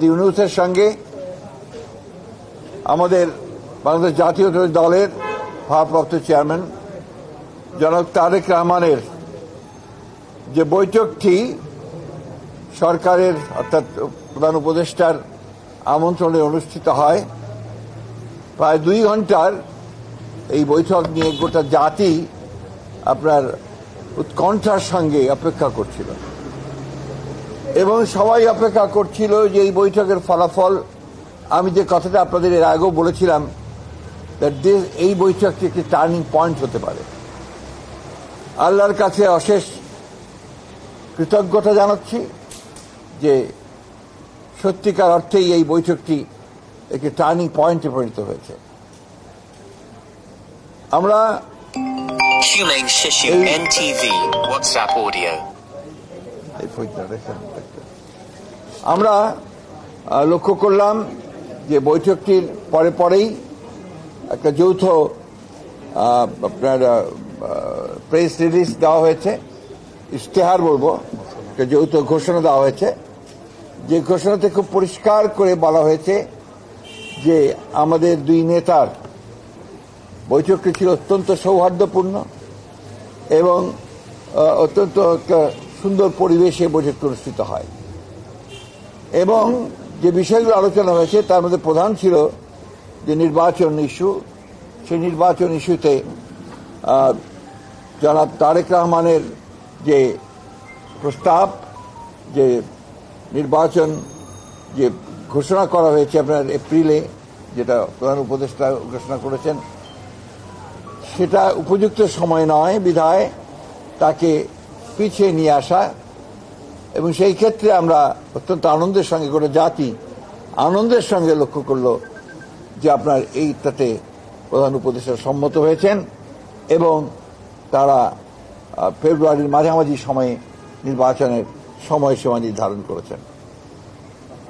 ইউনূসের সঙ্গে আমাদের বাংলাদেশ জাতীয়তাবাদী দলের ভারপ্রাপ্ত চেয়ারম্যান জনাব তারেক রহমানের যে বৈঠকটি সরকারের অর্থাৎ প্রধান উপদেষ্টার আমন্ত্রণে অনুষ্ঠিত হয়, প্রায় 2 ঘন্টার এই বৈঠক নিয়ে গোটা জাতি আপনার উৎকণ্ঠার সঙ্গে অপেক্ষা করছিল এবং সবাই অপেক্ষা করছিল যে এই বৈঠকের ফলাফল। আমি যে কথাটা আপনাদের এর আগেও বলেছিলাম, এই বৈঠকটি একটি টার্নিং পয়েন্ট হতে পারে। আল্লাহর কাছে অশেষ কৃতজ্ঞতা জানাচ্ছি যে সত্যিকার অর্থেই এই বৈঠকটি একটি টার্নিং পয়েন্টে পরিণত হয়েছে। আমরা আমরা লক্ষ্য করলাম যে বৈঠকটির পরেই একটা যৌথ আপনার প্রেস রিলিজ দেওয়া হয়েছে, ইশতেহার বলবো, একটা যৌথ ঘোষণা দেওয়া হয়েছে। যে ঘোষণাতে খুব পরিষ্কার করে বলা হয়েছে যে আমাদের 2 নেতার বৈঠকটি ছিল অত্যন্ত সৌহার্দ্যপূর্ণ এবং অত্যন্ত একটা সুন্দর পরিবেশে বৈঠকটি অনুষ্ঠিত হয় এবং যে বিষয়গুলো আলোচনা হয়েছে তার মধ্যে প্রধান ছিল যে নির্বাচন ইস্যু। সেই নির্বাচন ইস্যুতে জনাব তারেক রহমানের যে প্রস্তাব, যে নির্বাচন যে ঘোষণা করা হয়েছে আপনার এপ্রিলে, যেটা প্রধান উপদেষ্টা ঘোষণা করেছেন, সেটা উপযুক্ত সময় নয় বিধায় তাকে পিছিয়ে নিয়ে আসা। এবং সেই ক্ষেত্রে আমরা অত্যন্ত আনন্দের সঙ্গে, গোটা জাতি আনন্দের সঙ্গে লক্ষ্য করল যে আপনার এইটাতে প্রধান উপদেষ্টা সম্মত হয়েছেন এবং তারা ফেব্রুয়ারির মাঝামাঝি সময়ে নির্বাচনের সময়সীমা নির্ধারণ করেছেন।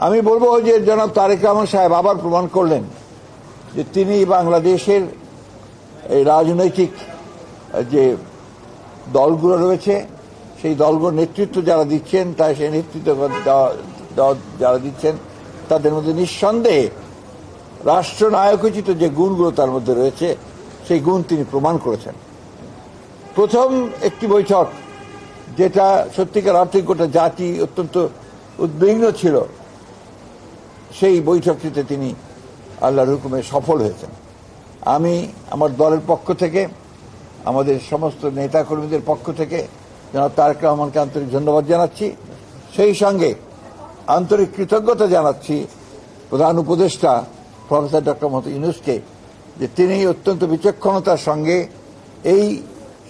আমি বলবো যে জনাব তারেক রহমান সাহেব আবার প্রমাণ করলেন যে তিনি বাংলাদেশের এই রাজনৈতিক যে দলগুলো রয়েছে, সেই দলগুলোর নেতৃত্ব যারা দিচ্ছেন, তাই সেই নেতৃত্ব যারা দিচ্ছেন তাদের মধ্যে নিঃসন্দেহে রাষ্ট্রনায়কোচিত যে গুণগুলো তার মধ্যে রয়েছে, সেই গুণ তিনি প্রমাণ করেছেন। প্রথম একটি বৈঠক যেটা সত্যিকার অর্থে গোটা জাতি অত্যন্ত উদ্বিগ্ন ছিল, সেই বৈঠকটিতে তিনি আল্লাহর হুকুমে সফল হয়েছেন। আমি আমার দলের পক্ষ থেকে, আমাদের সমস্ত নেতাকর্মীদের পক্ষ থেকে জনাব তারেক রহমানকে আন্তরিক ধন্যবাদ জানাচ্ছি। সেই সঙ্গে আন্তরিক কৃতজ্ঞতা জানাচ্ছি প্রধান উপদেষ্টা প্রফেসর ডক্টর মোহাম্মদ ইউনূসকে, যে তিনি অত্যন্ত বিচক্ষণতার সঙ্গে এই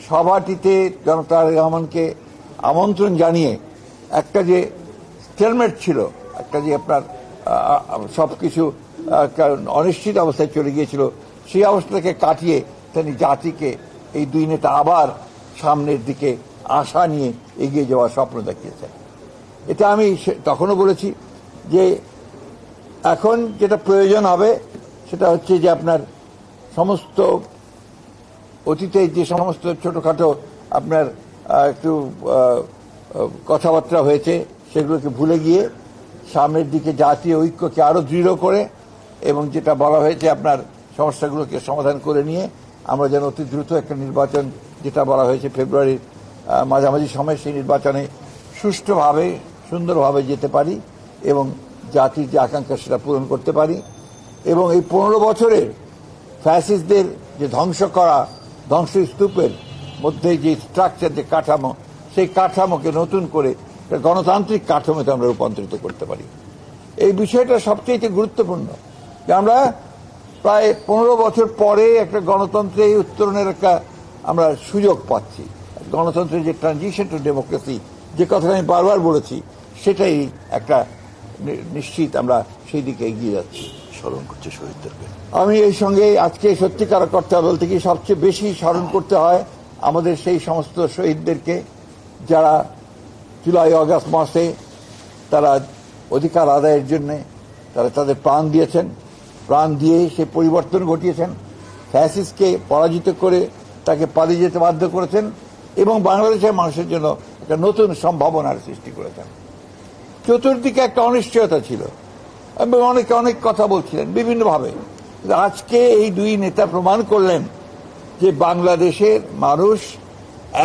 সভাটিতে জনাব তারেক রহমানকে আমন্ত্রণ জানিয়ে একটা যে স্টেলমেট ছিল, একটা যে আপনার সবকিছু অনিশ্চিত অবস্থায় চলে গিয়েছিল, সেই অবস্থাকে কাটিয়ে তিনি জাতিকে এই 2 নেতা আবার সামনের দিকে আশা নিয়ে এগিয়ে যাওয়ার স্বপ্ন দেখিয়েছেন। এটা আমি তখনও বলেছি যে এখন যেটা প্রয়োজন হবে সেটা হচ্ছে যে আপনার সমস্ত অতীতে যে সমস্ত ছোটখাটো আপনার একটু কথাবার্তা হয়েছে সেগুলোকে ভুলে গিয়ে সামনের দিকে জাতীয় ঐক্যকে আরো দৃঢ় করে এবং যেটা বলা হয়েছে আপনার সমস্যাগুলোকে সমাধান করে নিয়ে আমরা যেন অতি দ্রুত একটা নির্বাচন, যেটা বলা হয়েছে ফেব্রুয়ারির মাঝামাঝি সময়, সেই নির্বাচনে সুষ্ঠুভাবে সুন্দরভাবে যেতে পারি এবং জাতির যে আকাঙ্ক্ষা সেটা পূরণ করতে পারি এবং এই 15 বছরের ফ্যাসিস্টদের যে ধ্বংসস্তূপের মধ্যে যে স্ট্রাকচার, যে কাঠামো, সেই কাঠামোকে নতুন করে গণতান্ত্রিক কাঠামোতে আমরা রূপান্তরিত করতে পারি। এই বিষয়টা সবচেয়ে গুরুত্বপূর্ণ যে আমরা প্রায় 15 বছর পরে একটা গণতন্ত্রে উত্তরণের একটা আমরা সুযোগ পাচ্ছি। গণতন্ত্রের যে ট্রানজিশন টু ডেমোক্রেসি, যে কথাটা আমি বারবার বলেছি, সেটাই একটা নিশ্চিত আমরা সেই দিকে এগিয়ে যাচ্ছি। স্মরণ করছে শহীদদেরকে। আমি এই সঙ্গে আজকে সত্যিকার অর্থে বলতে কি সবচেয়ে বেশি স্মরণ করতে হয় আমাদের সেই সমস্ত শহীদদেরকে যারা জুলাই আগস্ট মাসে তারা অধিকার আদায়ের জন্য তারা তাদের প্রাণ দিয়েছেন, প্রাণ দিয়ে সে পরিবর্তন ঘটিয়েছেন, ফ্যাসিস্টকে পরাজিত করে তাকে পালিয়ে যেতে বাধ্য করেছেন এবং বাংলাদেশের মানুষের জন্য একটা নতুন সম্ভাবনার সৃষ্টি করেছেন। চতুর্দিকে একটা অনিশ্চয়তা ছিল এবং অনেকে অনেক কথা বলছিলেন বিভিন্নভাবে। আজকে এই দুই নেতা প্রমাণ করলেন যে বাংলাদেশের মানুষ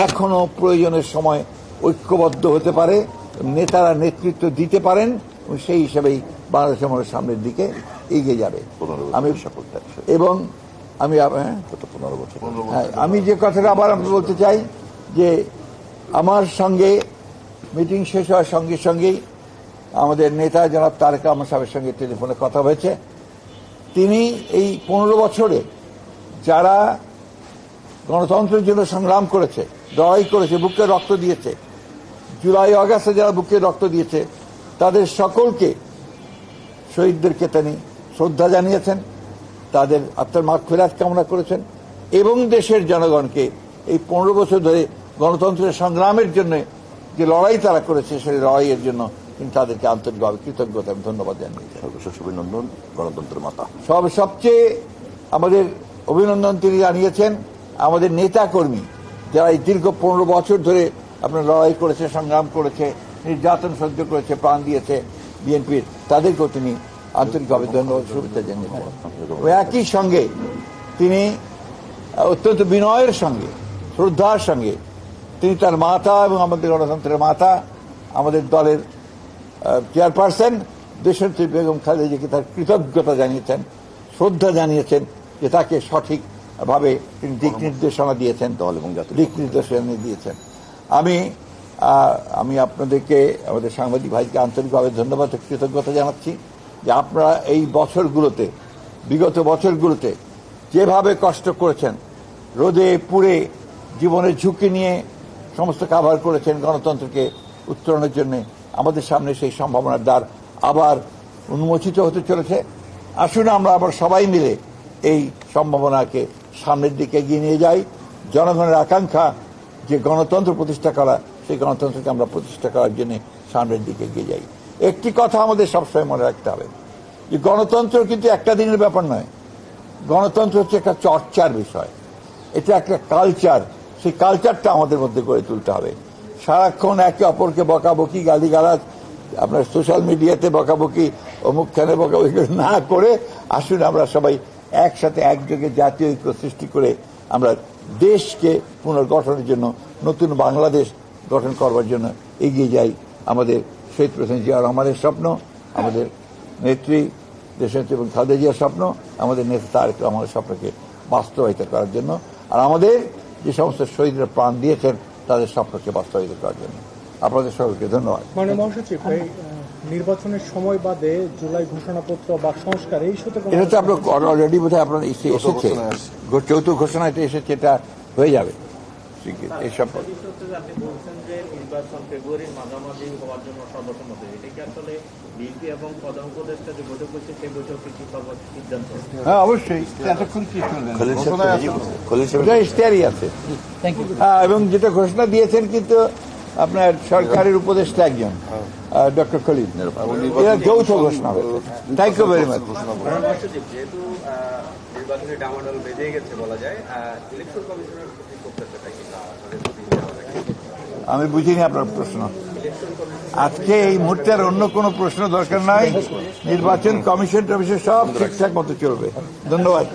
এখনো প্রয়োজনের সময় ঐক্যবদ্ধ হতে পারে, নেতারা নেতৃত্ব দিতে পারেন, এবং সেই হিসাবেই বাংলাদেশের মানুষ সামনের দিকে এগিয়ে যাবে। এবং আমি যে কথাটা আবার আমি বলতে চাই যে আমার সঙ্গে মিটিং শেষ হওয়ার সঙ্গে সঙ্গেই আমাদের নেতা জনাব তারেক রহমান সাহেবের সঙ্গে টেলিফোনে কথা হয়েছে। তিনি এই 15 বছরে যারা গণতন্ত্রের জন্য সংগ্রাম করেছে, লড়াই করেছে, বুকে রক্ত দিয়েছে, জুলাই আগস্টে যারা বুকে রক্ত দিয়েছে, তাদের সকলকে, শহীদদেরকে তিনি শ্রদ্ধা জানিয়েছেন, তাদের আত্মার মাগফিরাত কামনা করেছেন এবং দেশের জনগণকে এই 15 বছর ধরে গণতন্ত্রের সংগ্রামের জন্য যে লড়াই তারা করেছে সেই লড়াইয়ের জন্য তিনি তাদেরকে আন্তরিকভাবে কৃতজ্ঞতা এবং ধন্যবাদ জানিয়েছেন। সর্বশেষ অভিনন্দন গণতন্ত্রের মাতা। সবচেয়ে আমাদের অভিনন্দন তিনি জানিয়েছেন আমাদের নেতা কর্মী যারা এই দীর্ঘ 15 বছর ধরে আপনার লড়াই করেছে, সংগ্রাম করেছে, নির্যাতন সহ্য করেছে, প্রাণ দিয়েছে বিএনপির, তাদেরকেও তিনি আন্তরিকভাবে ধন্যবাদ শুভেচ্ছা জানিয়েছেন। একই সঙ্গে তিনি অত্যন্ত বিনয়ের সঙ্গে, শ্রদ্ধার সঙ্গে তিনি তার মাতা এবং আমাদের গণতন্ত্রের মাতা, আমাদের দলের চেয়ারপারসন দেশনেত্রী বেগম খালেদা জিয়াকে তার কৃতজ্ঞতা জানিয়েছেন, শ্রদ্ধা জানিয়েছেন যে তাকে সঠিকভাবে তিনি দিক নির্দেশনা দিয়েছেন, দল এবং দিক নির্দেশনা দিয়েছেন। আমি আপনাদেরকে, আমাদের সাংবাদিক ভাইকে আন্তরিকভাবে ধন্যবাদ ও কৃতজ্ঞতা জানাচ্ছি যে আপনারা এই বছরগুলোতে, বিগত বছরগুলোতে যেভাবে কষ্ট করেছেন, রোদে পুড়ে জীবনের ঝুঁকি নিয়ে সমস্ত কাভার করেছেন গণতন্ত্রকে উত্তরণের জন্য, আমাদের সামনে সেই সম্ভাবনার দ্বার আবার উন্মোচিত হতে চলেছে। আসুন আমরা আবার সবাই মিলে এই সম্ভাবনাকে সামনের দিকে এগিয়ে নিয়ে যাই। জনগণের আকাঙ্ক্ষা যে গণতন্ত্র প্রতিষ্ঠা করা, সেই গণতন্ত্রকে আমরা প্রতিষ্ঠা করার জন্য সামনের দিকে এগিয়ে যাই। একটি কথা আমাদের সবসময় মনে রাখতে হবে যে গণতন্ত্র কিন্তু একটা দিনের ব্যাপার নয়। গণতন্ত্র হচ্ছে একটা চর্চার বিষয়, এটা একটা কালচার। সেই কালচারটা আমাদের মধ্যে গড়ে তুলতে হবে। সারাক্ষণ একে অপরকে বকাবকি, গালিগালাজ, আপনার সোশ্যাল মিডিয়াতে বকাবকি, অমুকখানে বকাবকি না করে আসুন আমরা সবাই একসাথে একযোগে জাতীয় ঐক্য সৃষ্টি করে আমরা দেশকে পুনর্গঠনের জন্য, নতুন বাংলাদেশ গঠন করবার জন্য এগিয়ে যাই। আমাদের শহীদ প্রেসিডেন্ট জিয়া রহমানের স্বপ্ন, আমাদের নেত্রী দেশনেত্রী এবং খালেদা জিয়ার স্বপ্ন, আমাদের নেতা তারেক রহমানের স্বপ্নকে বাস্তবায়িত করার জন্য, আর আমাদের যে সমস্ত শহীদরা প্রাণ দিয়েছেন তাদের স্বপ্নকে বাস্তবায়িত করার জন্য। আপনাদের সকলকে ধন্যবাদ। মাননীয় মহাসচিব, নির্বাচনের সময় বাদে জুলাই ঘোষণাপত্র বা সংস্কার এই ইস্যুতে এটা তো আপনার অলরেডি বোধহয় আপনার এসেছে, চৌথ ঘোষণা এটা এসেছে, এটা হয়ে যাবে। এইসব হ্যাঁ অবশ্যই এতক্ষণ কি শুনলেন, ইশতেহারই আছে। এবং যেটা ঘোষণা দিয়েছেন কিন্তু আপনার সরকারের উপদেষ্টা একজন ডক্টর খলিল, এরা যৌথ ঘোষণা হয়েছে। Thank you very much. যেহেতু নির্বাচনে ডামাডোল বেঁধে গেছে বলা যায়, ইলেকশন কমিশনের আমি বুঝিনি আপনার প্রশ্ন। আজকে এই মুহূর্তে আর অন্য কোনো প্রশ্ন দরকার নাই। নির্বাচন কমিশন টমিশন সব ঠিকঠাক মতো চলবে। ধন্যবাদ।